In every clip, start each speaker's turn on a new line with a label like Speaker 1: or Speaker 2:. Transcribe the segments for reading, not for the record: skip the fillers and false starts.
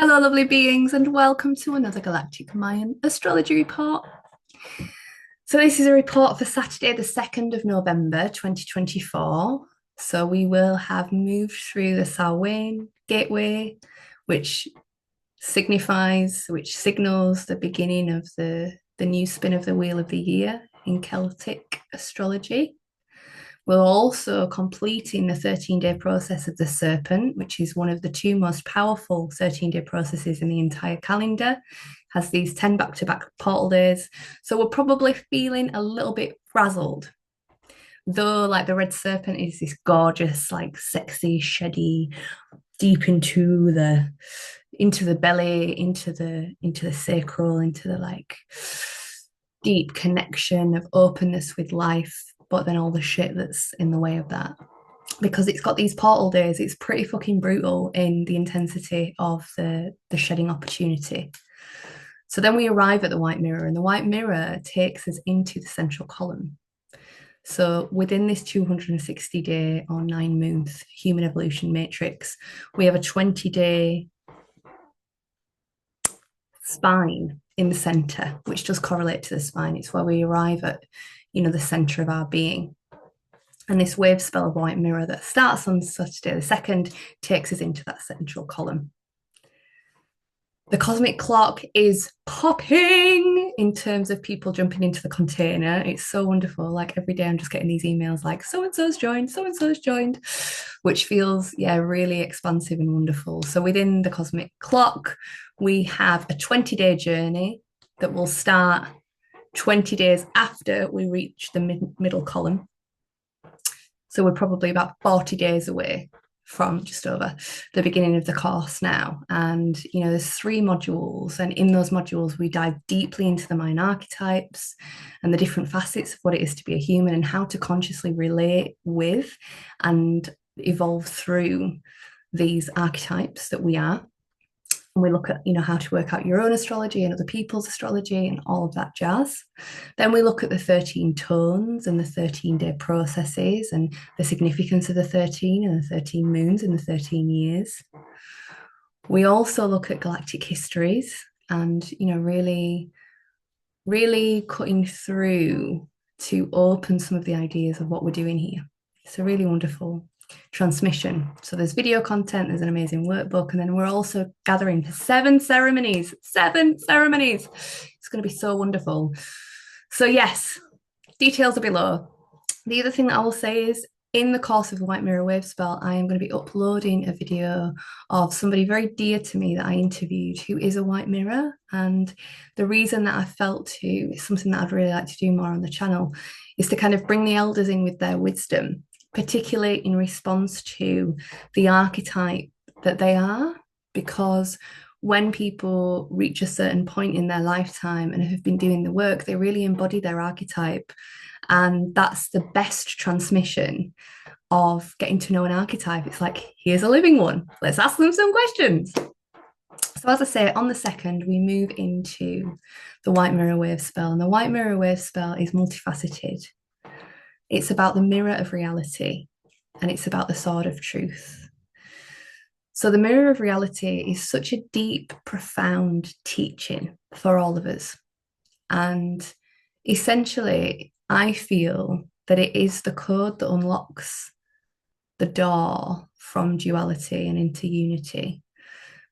Speaker 1: Hello, lovely beings, and welcome to another Galactic Mayan astrology report. So, this is a report for Saturday, the 2nd of November 2024. So, we will have moved through the Samhain gateway, which signals the beginning of the new spin of the wheel of the year in Celtic astrology. We're also completing the 13-day process of the serpent, which is one of the two most powerful 13-day processes in the entire calendar. Has these 10 back-to-back portal days. So we're probably feeling a little bit frazzled. Though, like, the red serpent is this gorgeous, like, sexy, sheddy, deep into the belly, into the sacral, into the like deep connection of openness with life, but then all the shit that's in the way of that. Because it's got these portal days, it's pretty fucking brutal in the intensity of the shedding opportunity. So then we arrive at the white mirror, and the white mirror takes us into the central column. So within this 260-day or 9-month human evolution matrix, we have a 20-day spine in the center, which does correlate to the spine. It's where we arrive at, the center of our being. And this wave spell of white mirror that starts on Saturday the 2nd takes us into that central column. The cosmic clock is popping in terms of people jumping into the container. It's so wonderful. Like, every day I'm just getting these emails like, so-and-so's joined, which feels, really expansive and wonderful. So within the cosmic clock, we have a 20-day journey that will start 20 days after we reach the middle column. So we're probably about 40 days away from just over the beginning of the course now. And, there's 3 modules. And in those modules, we dive deeply into the Mayan archetypes and the different facets of what it is to be a human and how to consciously relate with and evolve through these archetypes that we are. And we look at, how to work out your own astrology and other people's astrology and all of that jazz. Then we look at the 13 tones and the 13-day processes and the significance of the 13 and the 13 moons and the 13 years. We also look at galactic histories and, really, really cutting through to open some of the ideas of what we're doing here. It's a really wonderful transmission. So there's video content, there's an amazing workbook, and then we're also gathering for 7 ceremonies. It's going to be so wonderful. So yes, details are below. The other thing that I will say is, in the course of the White Mirror Wavespell, I am going to be uploading a video of somebody very dear to me that I interviewed who is a white mirror. And the reason that I felt to, something that I'd really like to do more on the channel, is to kind of bring the elders in with their wisdom, particularly in response to the archetype that they are. Because when people reach a certain point in their lifetime and have been doing the work, they really embody their archetype. And that's the best transmission of getting to know an archetype. It's like, here's a living one. Let's ask them some questions. So as I say, on the 2nd, we move into the White Mirror Wave spell. And the White Mirror Wave spell is multifaceted. It's about the mirror of reality, and it's about the sword of truth. So the mirror of reality is such a deep, profound teaching for all of us. And essentially, I feel that it is the code that unlocks the door from duality and into unity.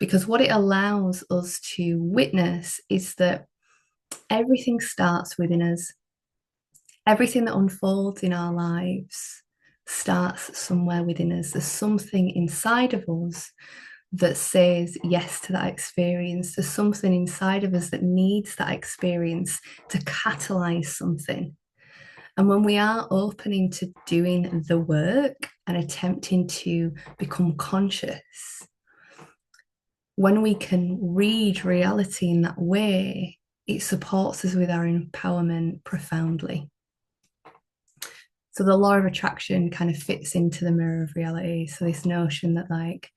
Speaker 1: Because what it allows us to witness is that everything starts within us. Everything that unfolds in our lives starts somewhere within us. There's something inside of us that says yes to that experience. There's something inside of us that needs that experience to catalyze something. And when we are opening to doing the work and attempting to become conscious, when we can read reality in that way, it supports us with our empowerment profoundly. So the law of attraction kind of fits into the mirror of reality. So this notion that, like,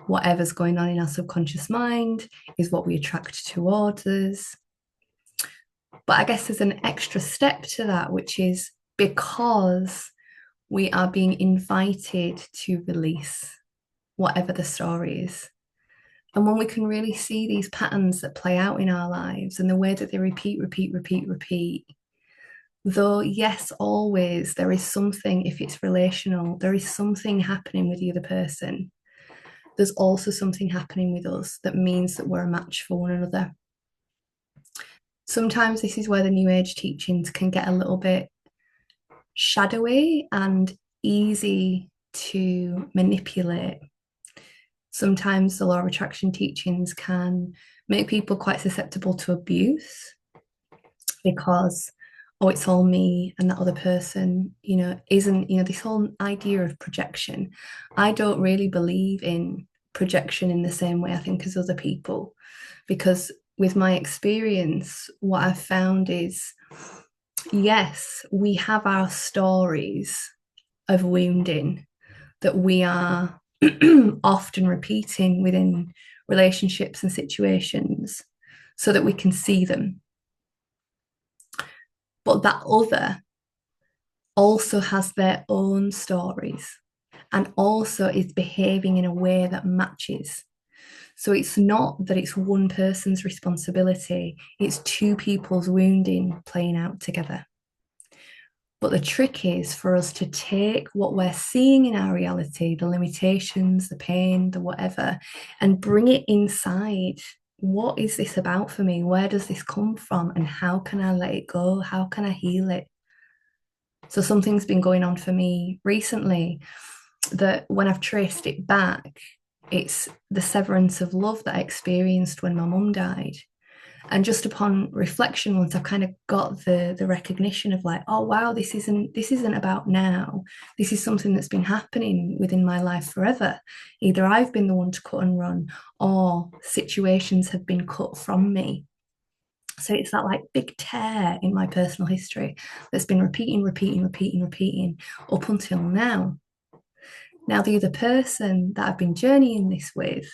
Speaker 1: whatever's going on in our subconscious mind is what we attract towards us. But I guess there's an extra step to that, which is because we are being invited to release whatever the story is. And when we can really see these patterns that play out in our lives and the way that they repeat, though, yes, always there is something, if it's relational, there is something happening with the other person. There's also something happening with us that means that we're a match for one another. Sometimes this is where the New Age teachings can get a little bit shadowy and easy to manipulate. Sometimes the law of attraction teachings can make people quite susceptible to abuse because, oh, it's all me and that other person, isn't, this whole idea of projection. I don't really believe in projection in the same way I think as other people, because with my experience, what I've found is, yes, we have our stories of wounding that we are often repeating within relationships and situations so that we can see them. But that other also has their own stories and also is behaving in a way that matches. So it's not that it's one person's responsibility, it's two people's wounding playing out together. But the trick is for us to take what we're seeing in our reality, the limitations, the pain, the whatever, and bring it inside. What is this about for me? Where does this come from? And how can I let it go? How can I heal it? So something's been going on for me recently that when I've traced it back, it's the severance of love that I experienced when my mum died. And just upon reflection, once I've kind of got the recognition of like, oh wow, this isn't about now. This is something that's been happening within my life forever. Either I've been the one to cut and run, or situations have been cut from me. So it's that like big tear in my personal history that's been repeating up until now. Now, the other person that I've been journeying this with,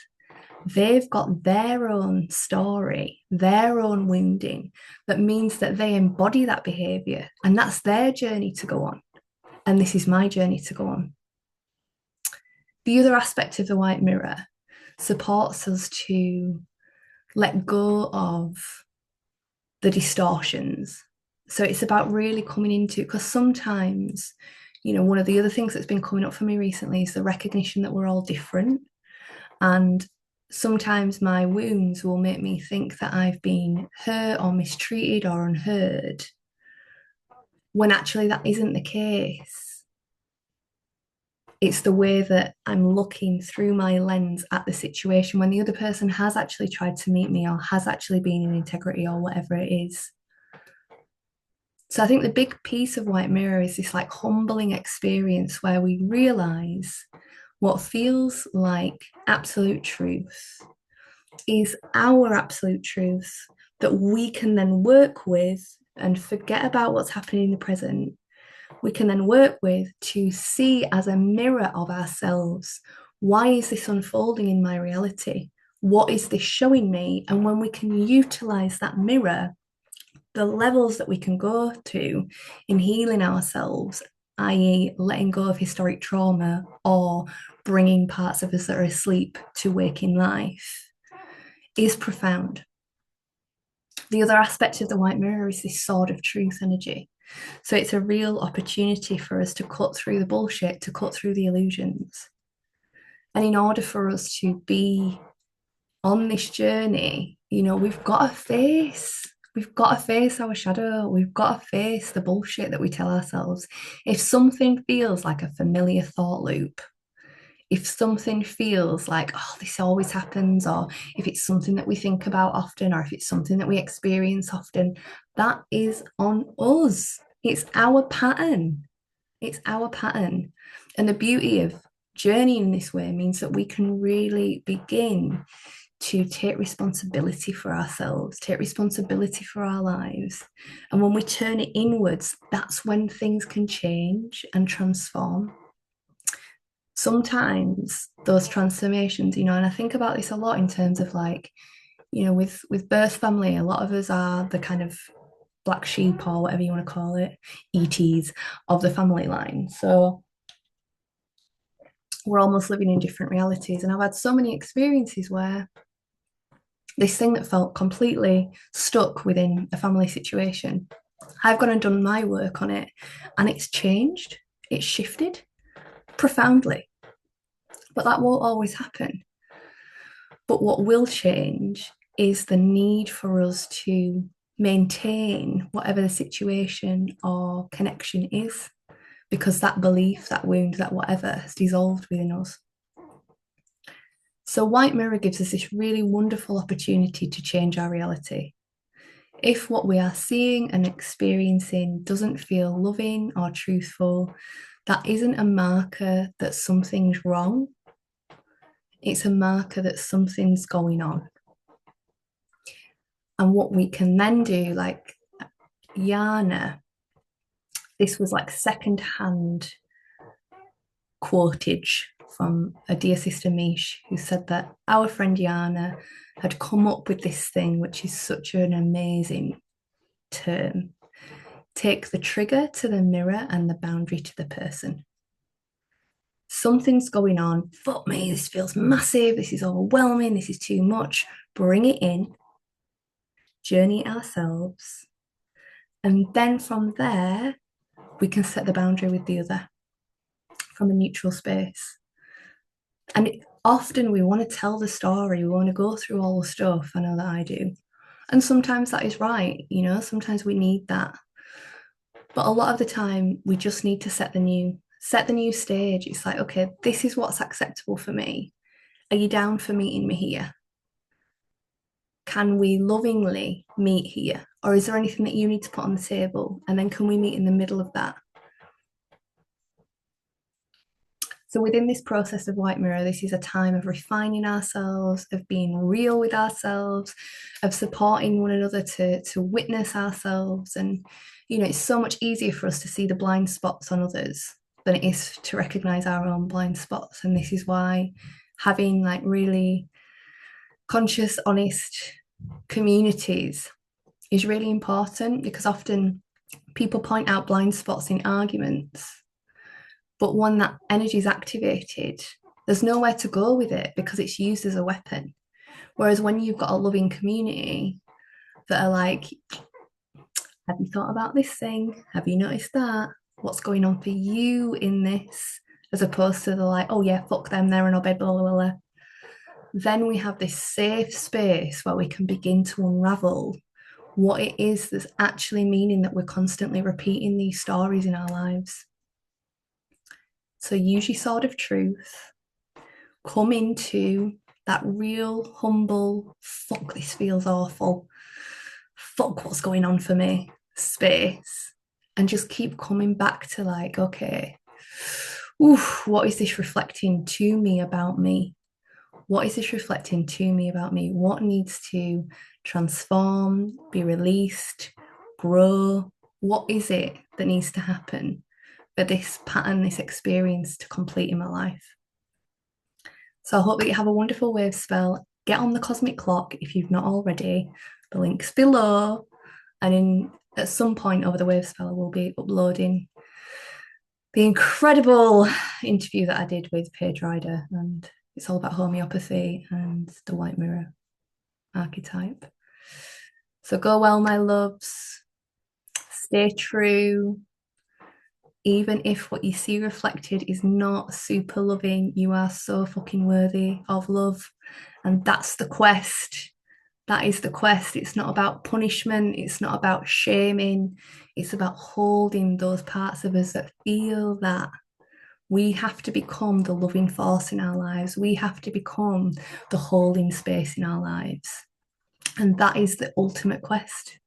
Speaker 1: they've got their own story, their own wounding, that means that they embody that behavior, and that's their journey to go on. And this is my journey to go on. The other aspect of the white mirror supports us to let go of the distortions. So it's about really coming into, because sometimes, one of the other things that's been coming up for me recently is the recognition that we're all different. And sometimes my wounds will make me think that I've been hurt or mistreated or unheard, when actually that isn't the case. It's the way that I'm looking through my lens at the situation when the other person has actually tried to meet me or has actually been in integrity or whatever it is. So I think the big piece of White Mirror is this like humbling experience where we realize what feels like absolute truth is our absolute truth that we can then work with and forget about what's happening in the present. We can then work with to see as a mirror of ourselves. Why is this unfolding in my reality? What is this showing me? And when we can utilize that mirror, the levels that we can go to in healing ourselves, i.e., letting go of historic trauma or bringing parts of us that are asleep to waking life, is profound. The other aspect of the white mirror is this sword of truth energy. So it's a real opportunity for us to cut through the bullshit, to cut through the illusions. And in order for us to be on this journey, we've got to face our shadow. We've got to face the bullshit that we tell ourselves. If something feels like a familiar thought loop, if something feels like, oh, this always happens, or if it's something that we think about often, or if it's something that we experience often, that is on us. It's our pattern. It's our pattern. And the beauty of journeying this way means that we can really begin to take responsibility for ourselves, take responsibility for our lives. And when we turn it inwards, that's when things can change and transform. Sometimes those transformations, and I think about this a lot in terms of like, with birth family, a lot of us are the kind of black sheep or whatever you want to call it, ETs of the family line. So we're almost living in different realities. And I've had so many experiences where this thing that felt completely stuck within a family situation. I've gone and done my work on it, and it's changed, it's shifted profoundly. But that won't always happen. But what will change is the need for us to maintain whatever the situation or connection is, because that belief, that wound, that whatever has dissolved within us. So, White Mirror gives us this really wonderful opportunity to change our reality. If what we are seeing and experiencing doesn't feel loving or truthful, that isn't a marker that something's wrong. It's a marker that something's going on. And what we can then do, like Yana, this was like secondhand quotage from a dear sister Mish, who said that our friend Yana had come up with this thing, which is such an amazing term. Take the trigger to the mirror and the boundary to the person. Something's going on. Fuck me, this feels massive. This is overwhelming. This is too much. Bring it in, journey it ourselves. And then from there, we can set the boundary with the other from a neutral space. And often we want to tell the story, we want to go through all the stuff. I know that I do. And sometimes that is right, you know, sometimes we need that. But a lot of the time, we just need to set the new stage. It's like, okay, this is what's acceptable for me. Are you down for meeting me here? Can we lovingly meet here? Or is there anything that you need to put on the table? And then can we meet in the middle of that? So within this process of White Mirror, this is a time of refining ourselves, of being real with ourselves, of supporting one another to witness ourselves. And, you know, it's so much easier for us to see the blind spots on others than it is to recognize our own blind spots. And this is why having like really conscious, honest communities is really important, because often people point out blind spots in arguments, but when that energy is activated, there's nowhere to go with it because it's used as a weapon. Whereas when you've got a loving community that are like, have you thought about this thing? Have you noticed that? What's going on for you in this? As opposed to the like, oh yeah, fuck them, they're in our bed, blah, blah, blah. Then we have this safe space where we can begin to unravel what it is that's actually meaning that we're constantly repeating these stories in our lives. So use your sword of truth, come into that real humble, fuck, this feels awful, fuck, what's going on for me space, and just keep coming back to like, okay, oof, what is this reflecting to me about me? What is this reflecting to me about me? What needs to transform, be released, grow? What is it that needs to happen for this pattern, this experience to complete in my life? So I hope that you have a wonderful Wavespell. Get on the cosmic clock if you've not already. The link's below. And at some point over the Wavespell, I will be uploading the incredible interview that I did with Paige Ryder, and it's all about homeopathy and the White Mirror archetype. So go well, my loves. Stay true. Even if what you see reflected is not super loving, you are so fucking worthy of love. And that's the quest. That is the quest. It's not about punishment. It's not about shaming. It's about holding those parts of us that feel that. We have to become the loving force in our lives. We have to become the holding space in our lives. And that is the ultimate quest.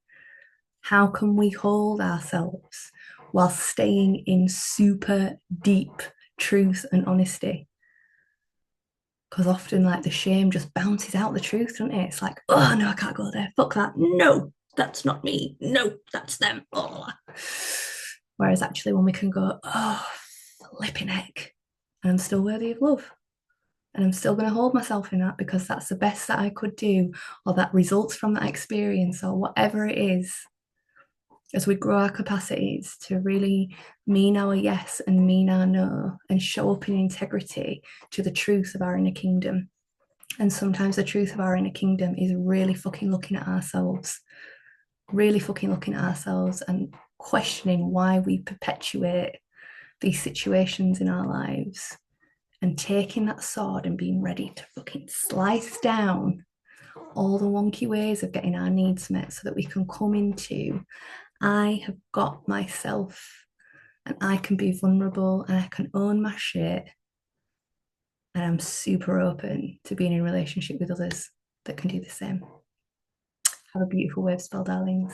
Speaker 1: How can we hold ourselves while staying in super deep truth and honesty? Because often, like, the shame just bounces out the truth, doesn't it? It's like, oh no, I can't go there. Fuck that. No, that's not me. No, that's them. Oh. Whereas actually, when we can go, oh, flipping heck, and I'm still worthy of love. And I'm still going to hold myself in that because that's the best that I could do, or that results from that experience, or whatever it is, as we grow our capacities to really mean our yes and mean our no, and show up in integrity to the truth of our inner kingdom. And sometimes the truth of our inner kingdom is really fucking looking at ourselves, really fucking looking at ourselves and questioning why we perpetuate these situations in our lives, and taking that sword and being ready to fucking slice down all the wonky ways of getting our needs met so that we can come into, I have got myself and I can be vulnerable and I can own my shit. And I'm super open to being in relationship with others that can do the same. Have a beautiful wave spell, darlings.